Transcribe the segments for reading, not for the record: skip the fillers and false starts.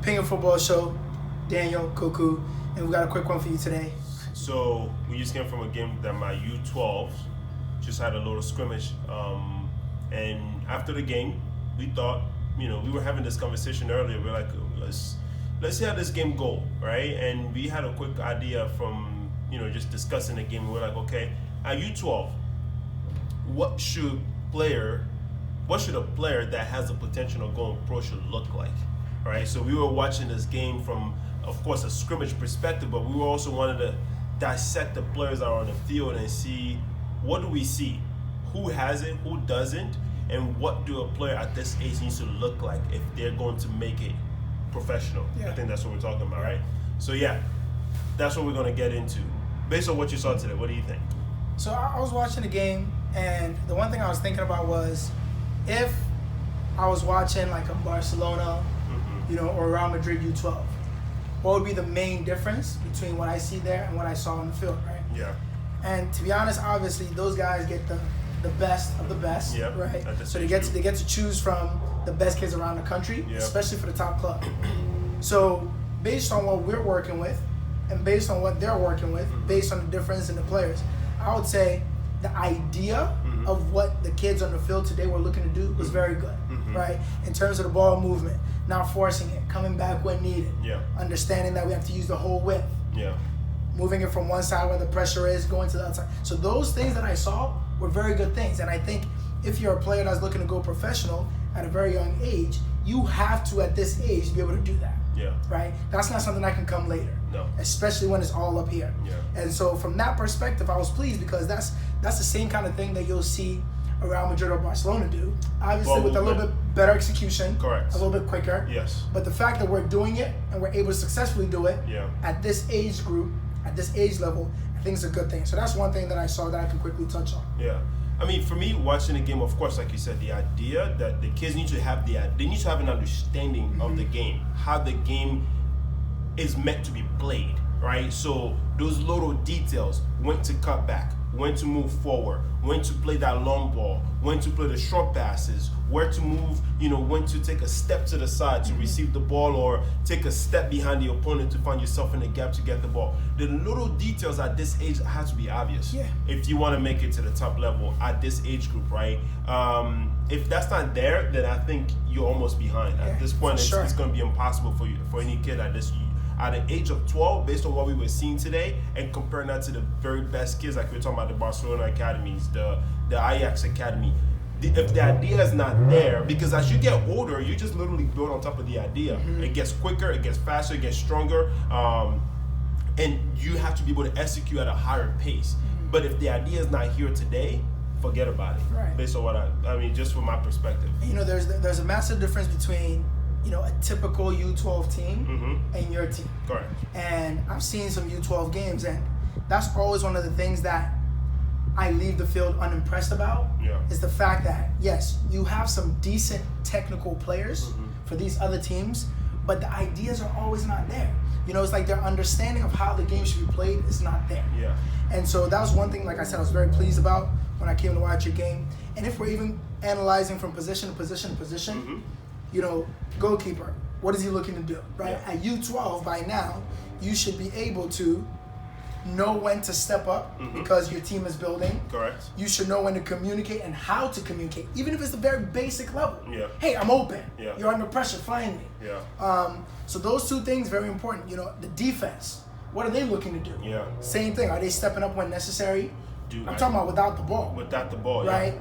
Ping Football Show, Daniel, Kuku, and we got a quick one for you today. So we just came from a game that my U-12 just had a little scrimmage, and after the game, we thought, we were having this conversation earlier. We're like, let's see how this game go, right? And we had a quick idea from just discussing the game. We're like, okay, at U-12, what should a player that has the potential of going pro should look like, right? So we were watching this game from, of course, a scrimmage perspective, but we were also wanted to dissect the players that are on the field and see, what do we see? Who has it, who doesn't, and what do a player at this age needs to look like if they're going to make it professional? Yeah. I think that's what we're talking about, right? So yeah, that's what we're going to get into. Based on what you saw today, what do you think? So I was watching the game, and the one thing I was thinking about was, if I was watching like a Barcelona, or Real Madrid U-12, what would be the main difference between what I see there and what I saw on the field, right? Yeah. And to be honest, obviously those guys get the best of the best, right? So they get to choose from the best kids around the country, especially for the top club. So based on what we're working with, and based on what they're working with, based on the difference in the players, I would say the idea of what the kids on the field today were looking to do was very good, right? In terms of the ball movement, not forcing it, coming back when needed, understanding that we have to use the whole width, moving it from one side where the pressure is, going to the other side. So those things that I saw were very good things. And I think if you're a player that's looking to go professional at a very young age, you have to, at this age, be able to do that. Right? That's not something that can come later. No. Especially when it's all up here. And so from that perspective, I was pleased, because that's the same kind of thing that you'll see Real Madrid or Barcelona do. Obviously with a little bit better execution. Correct. A little bit quicker. Yes. But the fact that we're doing it and we're able to successfully do it at this age group, at this age level, I think it's a good thing. So that's one thing that I saw that I can quickly touch on. Yeah. I mean, for me, watching the game, of course, like you said, the idea that the kids need to have an understanding of the game, how the game is meant to be played, right? So those little details, when to cut back, when to move forward, when to play that long ball, when to play the short passes, where to move, when to take a step to the side to receive the ball, or take a step behind the opponent to find yourself in the gap to get the ball. The little details at this age have to be obvious if you want to make it to the top level at this age group, right? If that's not there, then I think you're almost behind. At this point, it's going to be impossible for any kid at the age of 12, based on what we were seeing today, and comparing that to the very best kids, like we were talking about the Barcelona academies, the Ajax academy. If the idea is not there, because as you get older, you just literally build on top of the idea. It gets quicker, it gets faster, it gets stronger, and you have to be able to execute at a higher pace. But if the idea is not here today, forget about it. Right. Based on what I mean, just from my perspective. There's a massive difference between a typical U-12 team and your team. Correct. And I've seen some U-12 games, and that's always one of the things that I leave the field unimpressed about, is the fact that, yes, you have some decent technical players for these other teams, but the ideas are always not there. It's like their understanding of how the game should be played is not there. And so that was one thing, like I said, I was very pleased about when I came to watch your game. And if we're even analyzing from position to position to position, goalkeeper, what is he looking to do, right? At U-12, by now, you should be able to know when to step up because your team is building. Correct. You should know when to communicate and how to communicate, even if it's the very basic level. Hey, I'm open. You're under pressure, find me. So those two things, very important. The defense, what are they looking to do? Same thing. Are they stepping up when necessary? I'm talking about without the ball. Without the ball, right?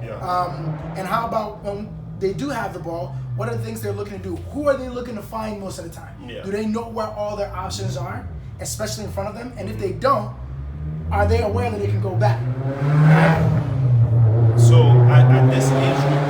And how about when they do have the ball, what are the things they're looking to do? Who are they looking to find most of the time? Do they know where all their options are, especially in front of them? And if they don't, are they aware that they can go back? So at this age group,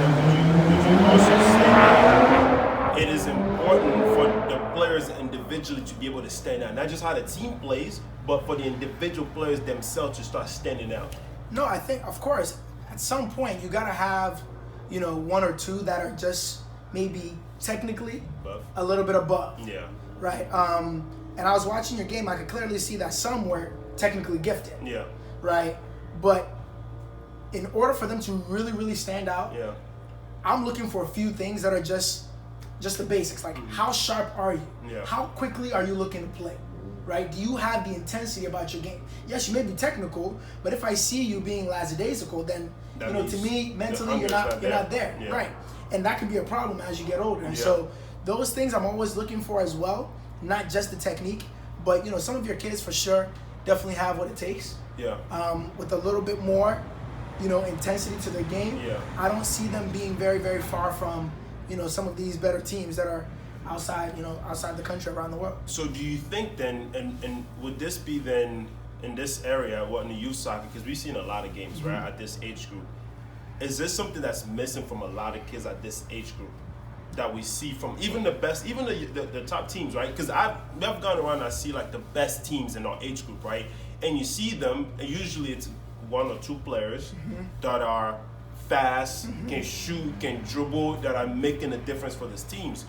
would you also say that it is important for the players individually to be able to stand out? Not just how the team plays, but for the individual players themselves to start standing out. No, I think, of course, at some point you got to have, one or two that are just maybe technically a little bit above. Right? And I was watching your game, I could clearly see that some were technically gifted. Right? But in order for them to really, really stand out, I'm looking for a few things that are just just the basics. Like, how sharp are you? Yeah. How quickly are you looking to play? Right? Do you have the intensity about your game? Yes, you may be technical, but if I see you being lackadaisical, then to me, mentally you're not there. Yeah. Right? And that can be a problem as you get older. And so those things I'm always looking for as well, not just the technique, but some of your kids for sure definitely have what it takes. Yeah. With a little bit more, intensity to their game. Yeah. I don't see them being very, very far from, some of these better teams that are outside the country, around the world. So do you think then, and would this be then in this area, in the youth soccer, because we've seen a lot of games, right, at this age group, is this something that's missing from a lot of kids at this age group that we see from even the best, even the top teams, right? Because I've gone around and I see like the best teams in our age group, right? And you see them, and usually it's one or two players that are fast, can shoot, can dribble, that are making a difference for these teams.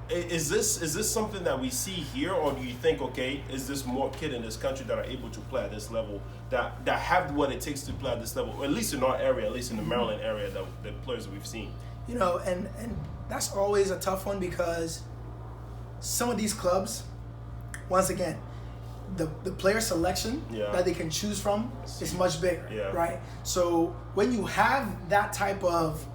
Is this something that we see here, or do you think, okay, is this more kids in this country that are able to play at this level, that have what it takes to play at this level, at least in our area, at least in the Maryland area, the players that we've seen? And that's always a tough one, because some of these clubs, once again, the player selection that they can choose from is much bigger, right? So when you have that type of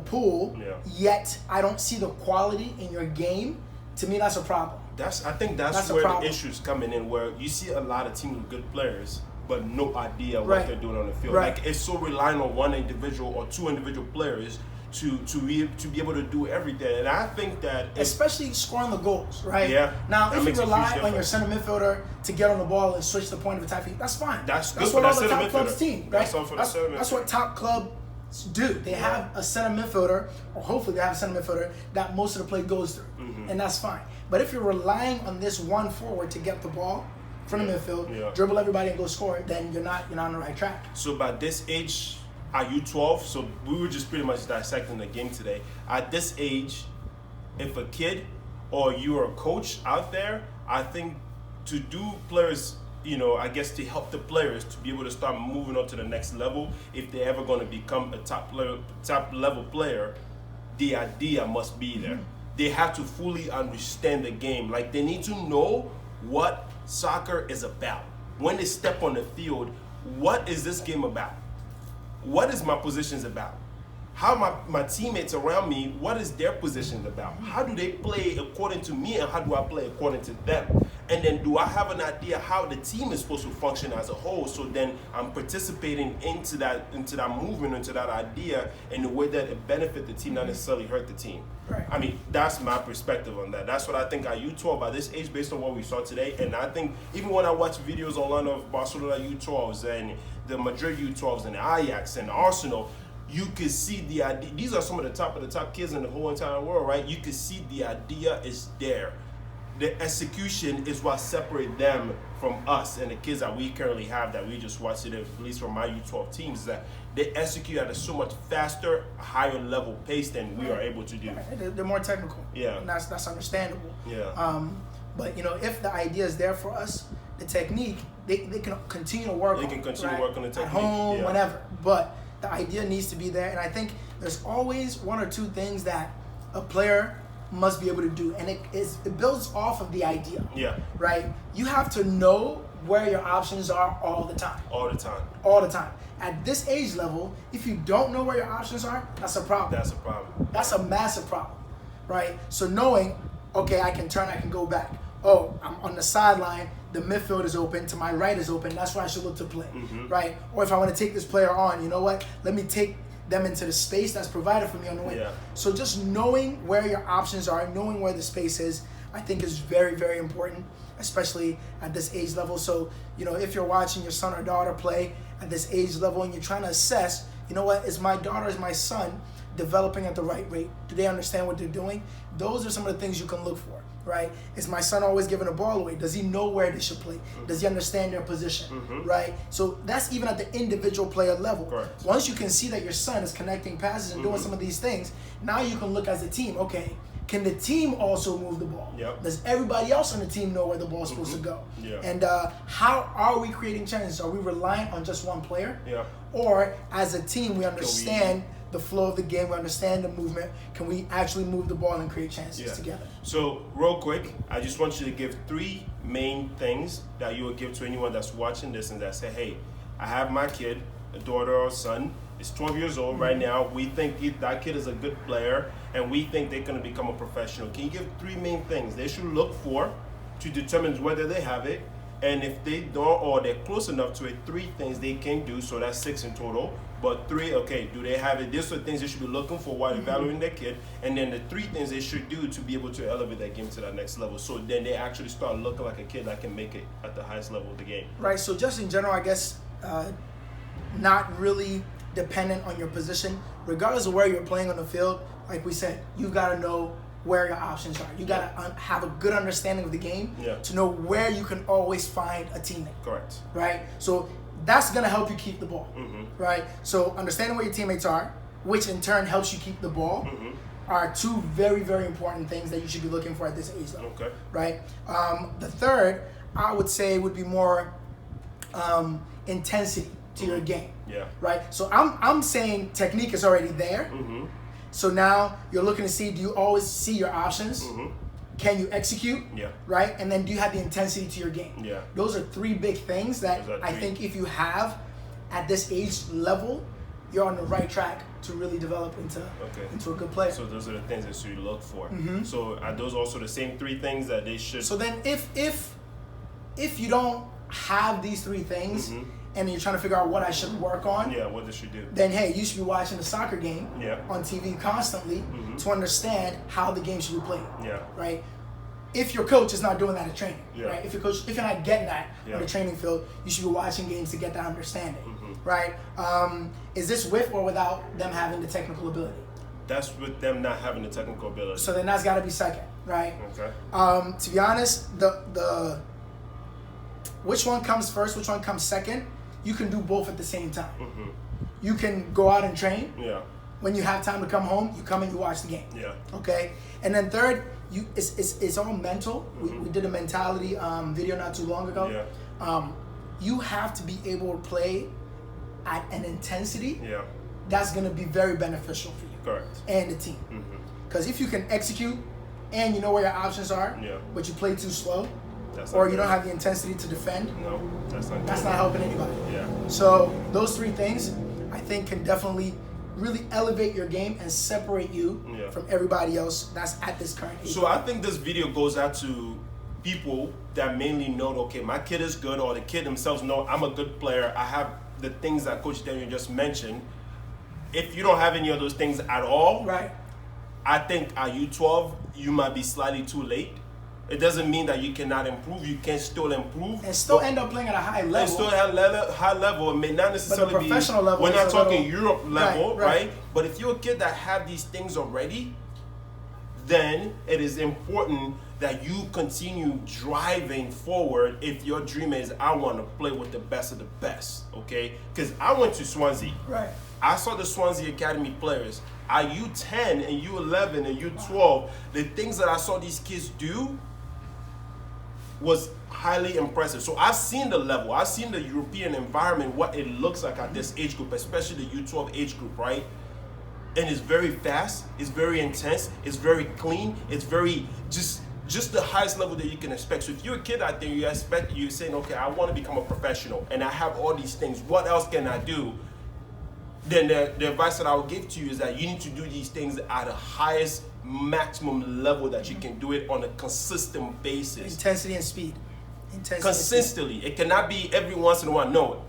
pool, yet I don't see the quality in your game, to me that's a problem. I think that's where the issues coming in, where you see a lot of teams with good players, but no idea what they're doing on the field. Like, it's so reliant on one individual or two individual players to be able to do everything. And I think that especially scoring the goals, right? Yeah. Now, if you rely on your center midfielder to get on the ball and switch the point of attack, that's fine. That's what all the top clubs team, right? That's what top clubs do. They have a center midfielder, or hopefully they have a center midfielder that most of the play goes through, and that's fine. But if you're relying on this one forward to get the ball from the midfield, dribble everybody and go score, then you're not on the right track. So by this age, at U-12, so we were just pretty much dissecting the game today. At this age, if a kid or you're a coach out there, I think to do players, I guess to help the players to be able to start moving on to the next level, if they're ever going to become a top level player, the idea must be there. They have to fully understand the game. Like, they need to know what soccer is about. When they step on the field, what is this game about? What is my positions about? How my teammates around me, what is their positions about? How do they play according to me, and how do I play according to them? And then do I have an idea how the team is supposed to function as a whole, so then I'm participating into that movement, into that idea in a way that it benefit the team, not necessarily hurt the team. Right. I mean, that's my perspective on that. That's what I think at U-12 by this age, based on what we saw today. And I think even when I watch videos online of Barcelona U-12s and the Madrid U-12s and the Ajax and Arsenal, you could see the idea. These are some of the top kids in the whole entire world, right? You could see the idea is there. The execution is what separates them from us and the kids that we currently have that we just watched it, at least from my U-12 teams, is that they execute at a so much faster, higher level pace than we are able to do. They're more technical. Yeah. And that's understandable. Yeah. But if the idea is there for us, the technique, they can continue to work on it. They can continue to work on the technique. At home, whenever. But the idea needs to be there. And I think there's always one or two things that a player must be able to do, and it builds off of the idea. Yeah. Right? You have to know where your options are all the time. All the time. All the time. At this age level, if you don't know where your options are, that's a problem. That's a problem. That's a massive problem. Right? So knowing, okay, I can turn, I can go back. Oh, I'm on the sideline, the midfield is open, to my right is open, that's where I should look to play. Right? Or if I want to take this player on, you know what? Let me take them into the space that's provided for me on the wing. So just knowing where your options are, knowing where the space is, I think is very, very important, especially at this age level. So, if you're watching your son or daughter play at this age level and you're trying to assess, is my daughter, is my son developing at the right rate? Do they understand what they're doing? Those are some of the things you can look for, right? Is my son always giving the ball away? Does he know where they should play? Does he understand their position, right? So that's even at the individual player level. Correct. Once you can see that your son is connecting passes and doing some of these things, now you can look as a team, okay, can the team also move the ball? Does everybody else on the team know where the ball is supposed to go? And how are we creating chances? Are we relying on just one player? Or as a team, we understand the flow of the game. We understand the movement. Can we actually move the ball and create chances together? So real quick, I just want you to give 3 main things that you would give to anyone that's watching this and that say, hey, I have my kid, a daughter or son, is 12 years old right now. We think that kid is a good player, and we think they're going to become a professional. Can you give 3 main things they should look for to determine whether they have it? And if they don't, or they're close enough to it, 3 things they can do. So that's 6 in total. But 3, okay, do they have it? These are the things they should be looking for while evaluating their kid. And then the 3 things they should do to be able to elevate that game to that next level. So then they actually start looking like a kid that can make it at the highest level of the game. Right. So just in general, I guess, not really dependent on your position. Regardless of where you're playing on the field, like we said, you've got to know where your options are. You got to have a good understanding of the game to know where you can always find a teammate. Correct. Right? So that's going to help you keep the ball. Right? So understanding where your teammates are, which in turn helps you keep the ball, are 2 very, very important things that you should be looking for at this age level. Okay. Right? The third, I would say, would be more intensity to your game. Yeah. Right? So I'm saying technique is already there. So now you're looking to see, do you always see your options? Can you execute? Yeah. Right? And then do you have the intensity to your game? Yeah. Those are 3 big things that I think if you have at this age level, you're on the right track to really develop into a good player. So those are the things that you look for. So are those also the same 3 things that they should? So then if you don't have these 3 things, and you're trying to figure out what I should work on, what they should do, then hey, you should be watching the soccer game on TV constantly to understand how the game should be played. Right? If your coach is not doing that at training, right? If you're not getting that on the training field, you should be watching games to get that understanding. Right? Is this with or without them having the technical ability? That's with them not having the technical ability. So then that's got to be second, right? Okay. To be honest, the which one comes first, which one comes second, you can do both at the same time. You can go out and train. When you have time to come home, you come and you watch the game. Okay? And then third, it's all mental. We did a mentality video not too long ago. You have to be able to play at an intensity that's going to be very beneficial for you. Correct. And the team. Because if you can execute and you know where your options are, but you play too slow, or you don't have the intensity to defend, that's not helping anybody. So those 3 things, I think, can definitely really elevate your game and separate you from everybody else that's at this current age. So I think this video goes out to people that mainly know, okay, my kid is good, or the kid themselves know I'm a good player. I have the things that Coach Daniel just mentioned. If you don't have any of those things at all, I think at U-12, you might be slightly too late. It doesn't mean that you cannot improve. You can still improve. And still end up playing at a high level. And still at high level. It may not necessarily be professional level. We're not talking Europe level, right? But if you're a kid that have these things already, then it is important that you continue driving forward if your dream is, I want to play with the best of the best, okay? Because I went to Swansea. I saw the Swansea Academy players. At U10 and U11 and U12, the things that I saw these kids do was highly impressive. So I've seen the level, I've seen the European environment, what it looks like at this age group, especially the U12 age group, right? And it's very fast, it's very intense, it's very clean, it's very just the highest level that you can expect. So if you're a kid out there, you're saying, okay, I want to become a professional and I have all these things, what else can I do? Then the advice that I would give to you is that you need to do these things at the highest maximum level that you can do it on a consistent basis. Intensity and speed. Consistently. It cannot be every once in a while. No.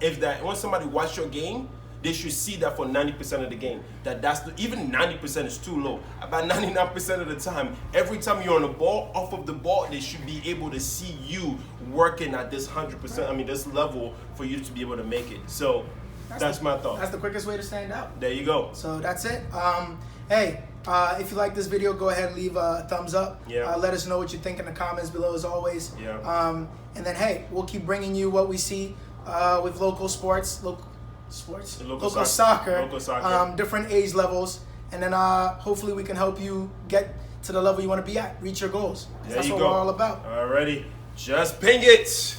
When somebody watch your game, they should see that for 90% of the game. Even 90% is too low. About 99% of the time, every time you're on the ball, off of the ball, they should be able to see you working at this 100%, this level for you to be able to make it. So that's my thought. That's the quickest way to stand out. There you go. So that's it. Hey, if you like this video, go ahead and leave a thumbs up. Let us know what you think in the comments below, as always. And then, hey, we'll keep bringing you what we see with local soccer, different age levels, and then hopefully we can help you get to the level you want to be at, reach your goals. That's what we're all about. Alrighty, just ping it.